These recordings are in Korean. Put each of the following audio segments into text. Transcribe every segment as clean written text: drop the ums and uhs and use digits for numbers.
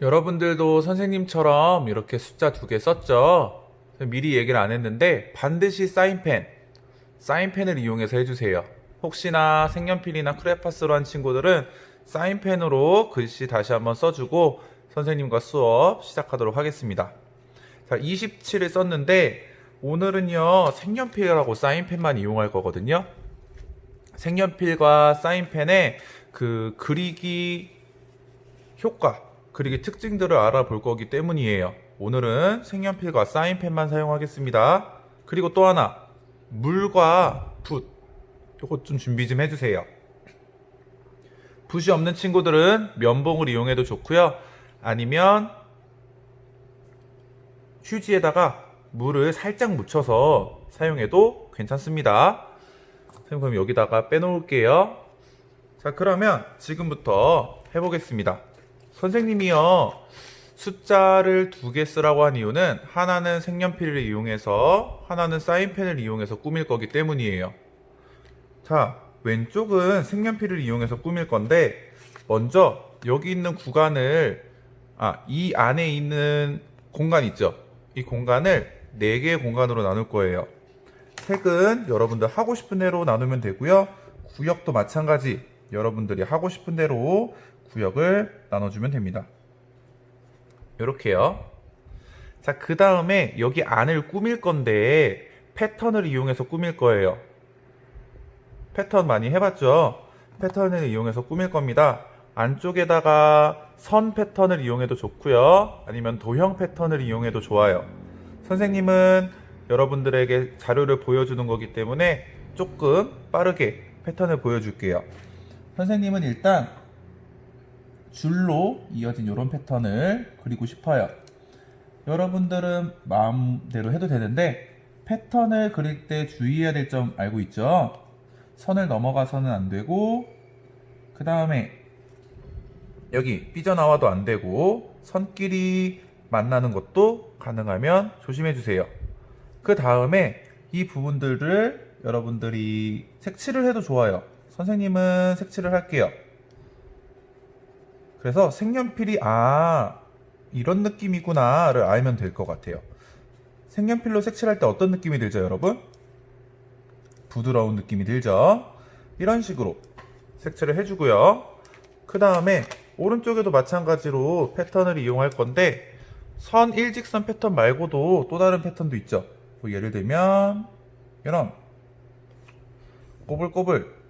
여러분들도 선생님처럼 이렇게 숫자 2개 썼죠? 미리 얘기를 안 했는데 반드시 사인펜을 이용해서 해주세요. 혹시나 색연필이나 크레파스로 한 친구들은 사인펜으로 글씨 다시 한번 써주고 선생님과 수업 시작하도록 하겠습니다. 자, 27을 썼는데 오늘은요 색연필하고 사인펜만 이용할 거거든요. 색연필과 사인펜의 그 그리기 효과, 그리기 특징들을 알아볼 거기 때문이에요. 오늘은 색연필과 사인펜만 사용하겠습니다. 그리고 또 하나, 물과 붓, 이거 좀 준비 좀 해주세요. 붓이 없는 친구들은 면봉을 이용해도 좋고요. 아니면 휴지에다가 물을 살짝 묻혀서 사용해도 괜찮습니다. 선생님 그럼 여기다가 빼놓을게요. 자, 그러면 지금부터 해보겠습니다. 선생님이요 숫자를 2개 쓰라고 한 이유는 하나는 색연필을 이용해서 하나는 사인펜을 이용해서 꾸밀 거기 때문이에요. 자, 왼쪽은 색연필을 이용해서 꾸밀 건데 먼저 여기 있는 구간을 이 안에 있는 공간 있죠? 이 공간을 4개의 공간으로 나눌 거예요. 색은 여러분들 하고 싶은 대로 나누면 되고요. 구역도 마찬가지 여러분들이 하고 싶은 대로 구역을 나눠주면 됩니다. 이렇게요. 자, 그 다음에 여기 안을 꾸밀 건데 패턴을 이용해서 꾸밀 거예요. 패턴 많이 해봤죠? 패턴을 이용해서 꾸밀 겁니다. 안쪽에다가 선 패턴을 이용해도 좋고요. 아니면 도형 패턴을 이용해도 좋아요. 선생님은 여러분들에게 자료를 보여주는 거기 때문에 조금 빠르게 패턴을 보여줄게요. 선생님은 일단 줄로 이어진 이런 패턴을 그리고 싶어요. 여러분들은 마음대로 해도 되는데 패턴을 그릴 때 주의해야 될 점 알고 있죠? 선을 넘어가서는 안 되고 그 다음에 여기 삐져나와도 안 되고 선끼리 만나는 것도 가능하면 조심해 주세요. 그 다음에 이 부분들을 여러분들이 색칠을 해도 좋아요. 선생님은 색칠을 할게요. 그래서 색연필이 이런 느낌이구나를 알면 될 것 같아요. 색연필로 색칠할 때 어떤 느낌이 들죠, 여러분? 부드러운 느낌이 들죠? 이런 식으로 색칠을 해주고요. 그 다음에 오른쪽에도 마찬가지로 패턴을 이용할 건데 선 일직선 패턴 말고도 또 다른 패턴도 있죠. 뭐 예를 들면 이런 꼬불꼬불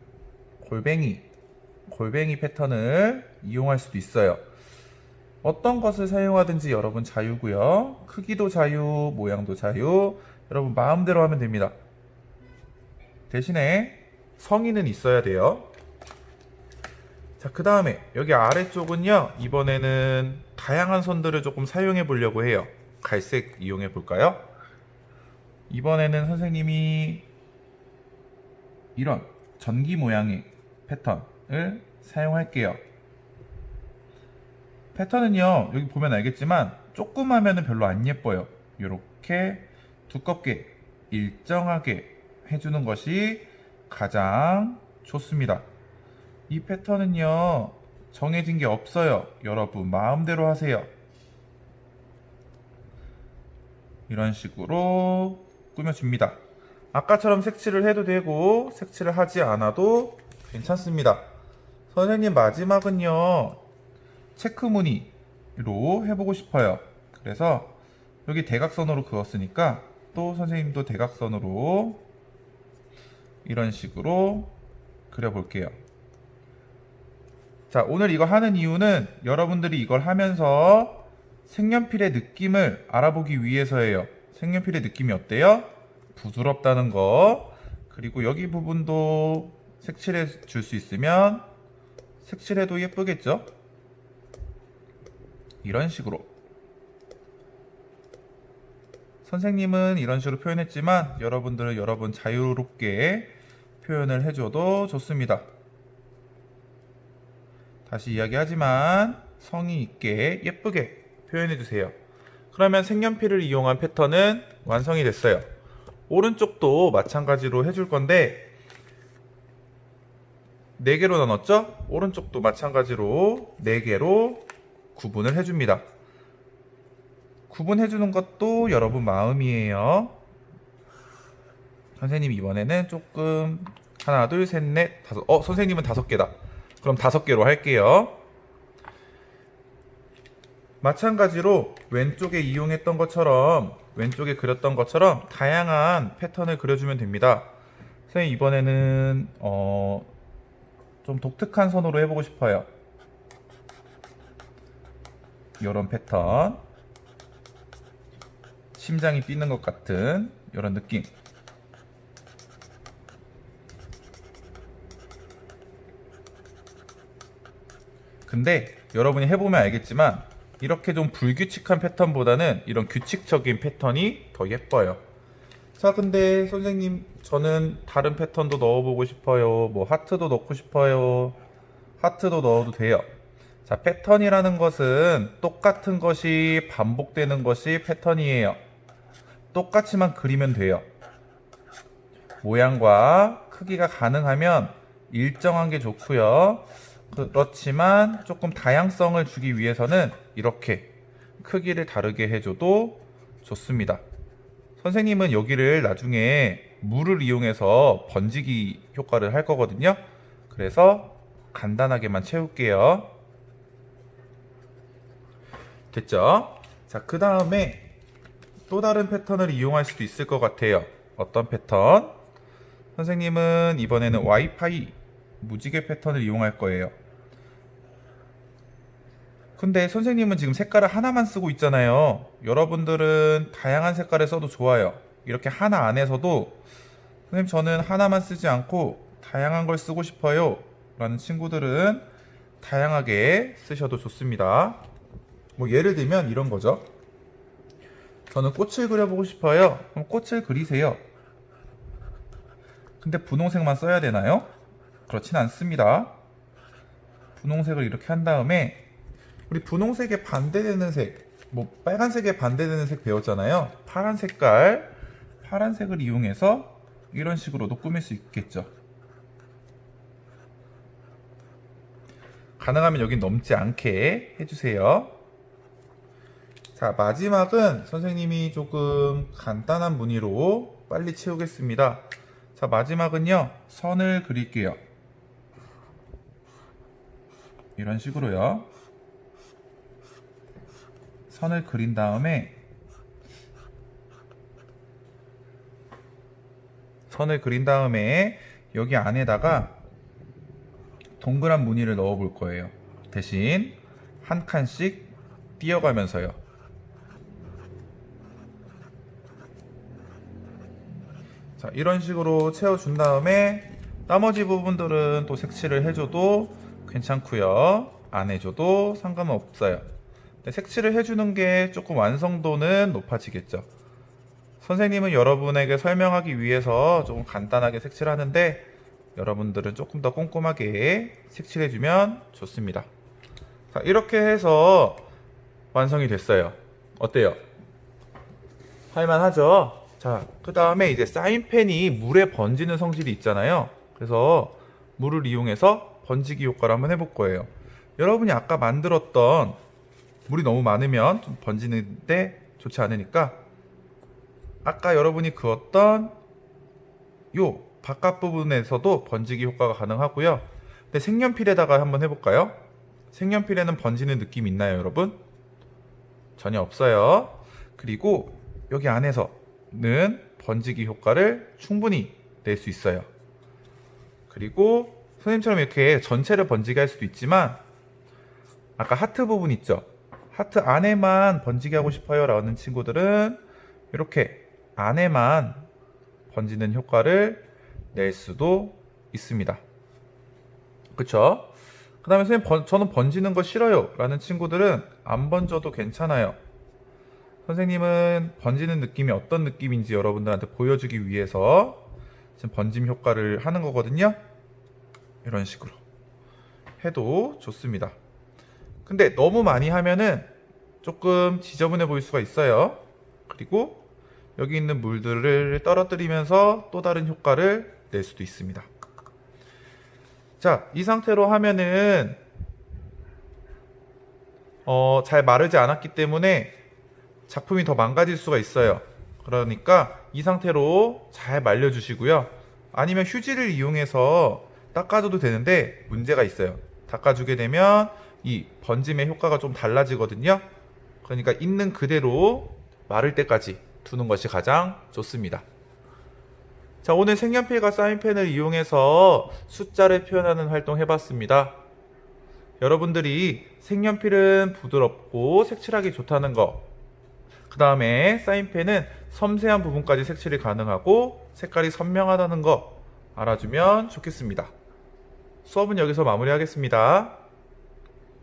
골뱅이 패턴을 이용할 수도 있어요. 어떤 것을 사용하든지 여러분 자유고요. 크기도 자유, 모양도 자유, 여러분 마음대로 하면 됩니다. 대신에 성의는 있어야 돼요. 자, 그 다음에 여기 아래쪽은요 이번에는 다양한 선들을 조금 사용해 보려고 해요. 갈색 이용해 볼까요? 이번에는 선생님이 이런 전기 모양의 패턴을 사용할게요. 패턴은요 여기 보면 알겠지만 조금 하면 별로 안 예뻐요. 이렇게 두껍게 일정하게 해주는 것이 가장 좋습니다. 이 패턴은요 정해진 게 없어요. 여러분 마음대로 하세요. 이런 식으로 꾸며줍니다. 아까처럼 색칠을 해도 되고 색칠을 하지 않아도 괜찮습니다. 선생님 마지막은요 체크 무늬로 해보고 싶어요. 그래서 여기 대각선으로 그었으니까 또 선생님도 대각선으로 이런 식으로 그려볼게요. 자, 오늘 이거 하는 이유는 여러분들이 이걸 하면서 색연필의 느낌을 알아보기 위해서예요. 색연필의 느낌이 어때요? 부드럽다는 거. 그리고 여기 부분도 색칠해 줄 수 있으면 색칠해도 예쁘겠죠? 이런 식으로. 선생님은 이런 식으로 표현했지만 여러분들은 여러분 자유롭게 표현을 해줘도 좋습니다. 다시 이야기하지만 성의 있게 예쁘게 표현해주세요. 그러면 색연필을 이용한 패턴은 완성이 됐어요. 오른쪽도 마찬가지로 해줄 건데 4개로 나눴죠? 오른쪽도 마찬가지로 4개로 구분을 해줍니다. 구분해주는 것도 여러분 마음이에요. 선생님 이번에는 조금 하나, 둘, 셋, 넷, 다섯. 선생님은 5개다. 그럼 5개로 할게요. 마찬가지로 왼쪽에 이용했던 것처럼, 왼쪽에 그렸던 것처럼 다양한 패턴을 그려주면 됩니다. 선생님 이번에는 좀 독특한 선으로 해보고 싶어요. 이런 패턴, 심장이 뛰는 것 같은 이런 느낌. 근데 여러분이 해보면 알겠지만 이렇게 좀 불규칙한 패턴보다는 이런 규칙적인 패턴이 더 예뻐요. 자, 근데 선생님 저는 다른 패턴도 넣어보고 싶어요. 뭐 하트도 넣고 싶어요. 하트도 넣어도 돼요. 자, 패턴이라는 것은 똑같은 것이 반복되는 것이 패턴이에요. 똑같이만 그리면 돼요. 모양과 크기가 가능하면 일정한 게 좋고요. 그렇지만 조금 다양성을 주기 위해서는 이렇게 크기를 다르게 해줘도 좋습니다. 선생님은 여기를 나중에 물을 이용해서 번지기 효과를 할 거거든요. 그래서 간단하게만 채울게요. 됐죠? 자, 그 다음에 또 다른 패턴을 이용할 수도 있을 것 같아요. 어떤 패턴? 선생님은 이번에는 와이파이 무지개 패턴을 이용할 거예요. 근데 선생님은 지금 색깔을 하나만 쓰고 있잖아요. 여러분들은 다양한 색깔을 써도 좋아요. 이렇게 하나 안에서도 선생님 저는 하나만 쓰지 않고 다양한 걸 쓰고 싶어요 라는 친구들은 다양하게 쓰셔도 좋습니다. 뭐 예를 들면 이런 거죠. 저는 꽃을 그려보고 싶어요. 그럼 꽃을 그리세요. 근데 분홍색만 써야 되나요? 그렇진 않습니다. 분홍색을 이렇게 한 다음에 우리 분홍색에 반대되는 색, 뭐 빨간색에 반대되는 색 배웠잖아요. 파란 색깔, 파란색을 이용해서 이런 식으로도 꾸밀 수 있겠죠. 가능하면 여긴 넘지 않게 해주세요. 자, 마지막은 선생님이 조금 간단한 무늬로 빨리 채우겠습니다. 자, 마지막은요, 선을 그릴게요. 이런 식으로요. 선을 그린 다음에 여기 안에다가 동그란 무늬를 넣어 볼 거예요. 대신 한 칸씩 띄어가면서요. 자, 이런 식으로 채워준 다음에 나머지 부분들은 또 색칠을 해줘도 괜찮고요. 안 해줘도 상관은 없어요. 색칠을 해주는 게 조금 완성도는 높아지겠죠. 선생님은 여러분에게 설명하기 위해서 조금 간단하게 색칠하는데 여러분들은 조금 더 꼼꼼하게 색칠해주면 좋습니다. 자, 이렇게 해서 완성이 됐어요. 어때요? 할만하죠? 자, 그 다음에 이제 사인펜이 물에 번지는 성질이 있잖아요. 그래서 물을 이용해서 번지기 효과를 한번 해볼 거예요. 여러분이 아까 만들었던 물이 너무 많으면 좀 번지는데 좋지 않으니까 아까 여러분이 그었던 요 바깥 부분에서도 번지기 효과가 가능하고요. 근데 색연필에다가 한번 해볼까요? 색연필에는 번지는 느낌 있나요, 여러분? 전혀 없어요. 그리고 여기 안에서는 번지기 효과를 충분히 낼 수 있어요. 그리고 선생님처럼 이렇게 전체를 번지게 할 수도 있지만 아까 하트 부분 있죠? 하트 안에만 번지게 하고 싶어요 라는 친구들은 이렇게 안에만 번지는 효과를 낼 수도 있습니다. 그쵸? 그 다음에 선생님 저는 번지는 거 싫어요 라는 친구들은 안 번져도 괜찮아요. 선생님은 번지는 느낌이 어떤 느낌인지 여러분들한테 보여주기 위해서 지금 번짐 효과를 하는 거거든요. 이런 식으로 해도 좋습니다. 근데 너무 많이 하면은 조금 지저분해 보일 수가 있어요. 그리고 여기 있는 물들을 떨어뜨리면서 또 다른 효과를 낼 수도 있습니다. 자, 이 상태로 하면은 잘 마르지 않았기 때문에 작품이 더 망가질 수가 있어요. 그러니까 이 상태로 잘 말려주시고요. 아니면 휴지를 이용해서 닦아줘도 되는데 문제가 있어요. 닦아주게 되면 이 번짐의 효과가 좀 달라지거든요. 그러니까 있는 그대로 마를 때까지 두는 것이 가장 좋습니다. 자, 오늘 색연필과 사인펜을 이용해서 숫자를 표현하는 활동 해봤습니다. 여러분들이 색연필은 부드럽고 색칠하기 좋다는 거, 그 다음에 사인펜은 섬세한 부분까지 색칠이 가능하고 색깔이 선명하다는 거 알아주면 좋겠습니다. 수업은 여기서 마무리하겠습니다.